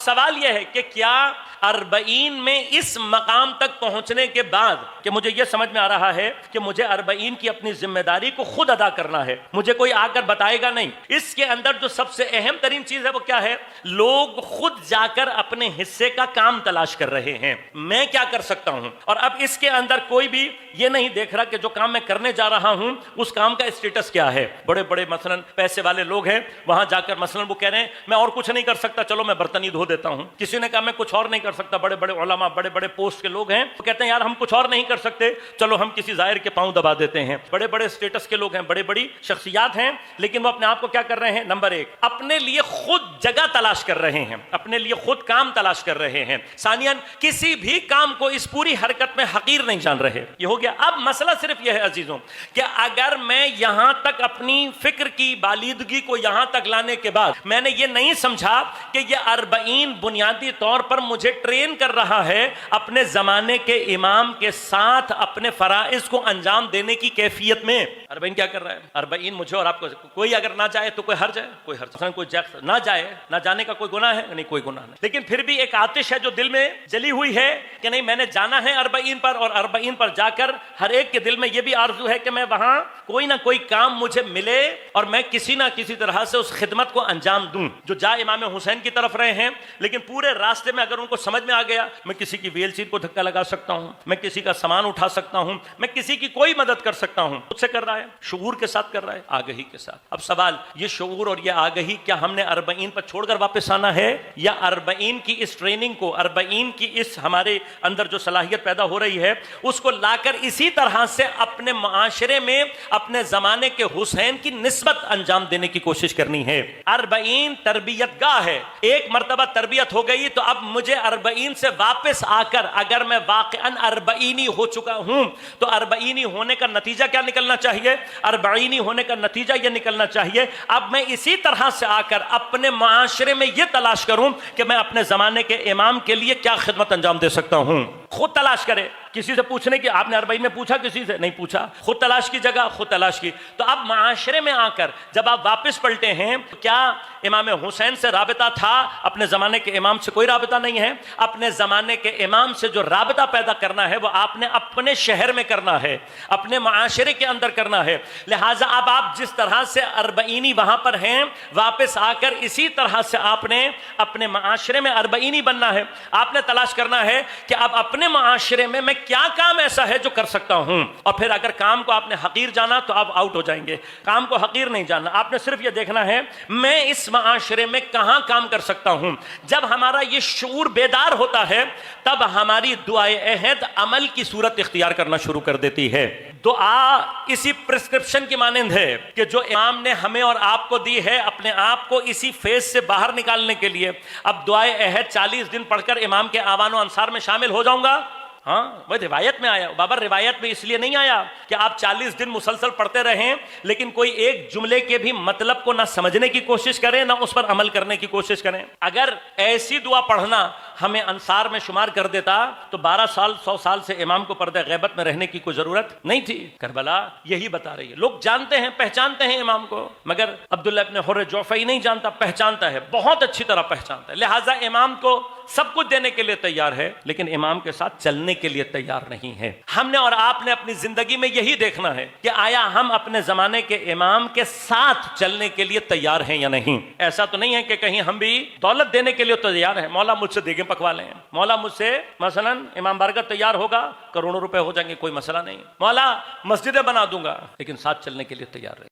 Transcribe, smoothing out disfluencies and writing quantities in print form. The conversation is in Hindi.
सवाल यह है कि क्या अरबईन में इस मकाम तक पहुंचने के बाद कि मुझे यह समझ में आ रहा है कि मुझे अरबईन की अपनी जिम्मेदारी को खुद अदा करना है, मुझे कोई आकर बताएगा नहीं। इसके अंदर जो सबसे अहम तरीन चीज है वो क्या है? लोग खुद जाकर अपने हिस्से का काम तलाश कर रहे हैं, मैं क्या कर सकता हूं। और अब इसके अंदर कोई भी ये नहीं देख रहा कि जो काम मैं करने जा रहा हूं उस काम का स्टेटस क्या है। बड़े बड़े मसलन पैसे वाले लोग हैं, वहां जाकर मसलन वो कह रहे हैं मैं और कुछ नहीं कर सकता, चलो मैं बर्तन ही धो देता हूं। किसी ने कहा मैं कुछ और नहीं कर सकता, बड़े बड़े उलमा बड़े बड़े पोस्ट के लोग हैं, वो कहते हैं यार हम कुछ और नहीं कर सकते, चलो हम किसी जाहिर के पांव दबा देते हैं। बड़े बड़े स्टेटस के लोग हैं, बड़े बड़ी शख्सियात हैं, लेकिन वो अपने आप को क्या कर रहे हैं? नंबर एक, अपने लिए खुद जगह तलाश कर रहे हैं, अपने लिए खुद काम तलाश कर रहे हैं। सानियन, किसी भी काम को इस पूरी हरकत में हकीर नहीं जान रहे। ये हो गया। अब मसला सिर्फ यह है अजीजों कि अगर मैं यहां तक अपनी फिक्र की बालिदगी को यहां तक लाने के बाद मैंने ये नहीं समझा कि यह अरबईन बुनियादी तौर पर मुझे ट्रेन कर रहा है अपने जमाने के इमाम के साथ अपने फराइज को अंजाम देने की कैफियत में। अरबईन क्या कर रहा है? अरबईन मुझे और आपको, कोई अगर ना जाए तो कोई हर्ज है? कोई हर्ज कोई ना जाए, ना जाने का कोई गुनाह है? नहीं, कोई गुनाह नहीं। लेकिन फिर भी एक आतिश है जो दिल में जली हुई है कि नहीं मैंने जाना है अरबईन पर, और अरबईन पर जाकर हर एक के दिल में यह भी आरजू है कि मैं वहां कोई ना कोई काम मुझे मिले और मैं किसी ना किसी तरह से उस खिदमत को अंजाम दूं जो जा इमाम हुसैन की तरफ रहे हैं। लेकिन पूरे रास्ते में अगर उनको समझ में आ गया मैं किसी की व्हीलचेयर को धक्का लगा सकता हूं, मैं किसी का सामान उठा सकता हूं, मैं किसी की कोई मदद कर सकता हूं, उससे कर रहा है, शऊर के साथ कर रहा है, आगही के साथ। अब सवाल, ये शऊर और ये आगही क्या हमने अरबईन पर छोड़कर वापस आना है, या अरबईन की इस ट्रेनिंग को, अरबईन की इस हमारे अंदर जो सलाहियत पैदा हो रही है उसको लाकर इसी तरह से अपने माशरे में अपने जमाने के हुसैन की निस्बत अंजाम देने की कोशिश करनी है। अरबईन तरबियत गाह है, एक मर्तबा तरबियत हो गई तो अब मुझे अरबईन से वापस आकर अगर मैं वाक़अन अरबईनी हो चुका हूं तो अरबईनी होने का नतीजा क्या निकलना चाहिए? अरबईनी होने का नतीजा यह निकलना चाहिए अब मैं इसी तरह से आकर अपने माशरे में यह तलाश करूं कि मैं अपने जमाने के इमाम के लिए क्या खिदमत अंजाम दे सकता हूं। खुद तलाश करे, किसी से पूछने की, आपने अरबईन में पूछा? किसी से नहीं पूछा। खुद तलाश की जगह खुद तलाश की। तो अब माशरे में आकर जब आप वापस पलटे हैं तो क्या इमाम हुसैन से राबिता था? अपने ज़माने के इमाम से कोई राबिता नहीं है। अपने ज़माने के इमाम से जो राबिता पैदा करना है वो आपने अपने शहर में करना है, अपने माशरे के अंदर करना है। लिहाजा अब आप जिस तरह से अरबईनी वहाँ पर हैं वापस आकर इसी तरह से आपने अपने माशरे में अरबईनी बनना है। आपने तलाश करना है कि अब अपने माशरे में मैं क्या काम ऐसा है जो कर सकता हूं। और फिर अगर काम को आपने हकीर जाना तो आप आउट हो जाएंगे। काम को हकीर नहीं जानना, आपने सिर्फ यह देखना है मैं इस माशरे में कहां काम कर सकता हूं। जब हमारा यह शऊर बेदार होता है तब हमारी दुआए अहद अमल की सूरत इख्तियार करना शुरू कर देती है। दुआ इसी प्रिस्क्रिप्शन की मानंद है कि जो इमाम ने हमें और आपको दी है अपने आप को इसी फेज से बाहर निकालने के लिए। अब दुआए अहद 40 दिन पढ़कर इमाम के आवान और अंसार में शामिल हो जाऊंगा, हाँ वह रिवायत में आया। बाबर रिवायत में इसलिए नहीं आया कि आप 40 दिन मुसलसल पढ़ते रहें लेकिन कोई एक जुमले के भी मतलब को ना समझने की कोशिश करें ना उस पर अमल करने की कोशिश करें। अगर ऐसी दुआ पढ़ना हमें अंसार में शुमार कर देता तो 12 साल 100 साल से इमाम को पर्दे गैबत में रहने की कोई जरूरत नहीं थी। करबला यही बता रही है। लोग जानते हैं, पहचानते हैं इमाम को, मगर अब्दुल्ला इब्न हुर्र जौफई नहीं जानता, पहचानता है, बहुत अच्छी तरह पहचानता है। लिहाजा इमाम को सब कुछ देने के लिए तैयार है लेकिन इमाम के साथ चलने के लिए तैयार नहीं है। हमने और आपने अपनी जिंदगी में यही देखना है कि आया हम अपने जमाने के इमाम के साथ चलने के लिए तैयार हैं या नहीं। ऐसा तो नहीं है कि कहीं हम भी दौलत देने के लिए तैयार हैं, मौला मुझसे देगे पकवा लें, मौला मुझसे मसलन इमाम बारगाह तैयार होगा, करोड़ों रुपए हो जाएंगे, कोई मसला नहीं, मौला मस्जिदें बना दूंगा, लेकिन साथ चलने के लिए तैयार रहे।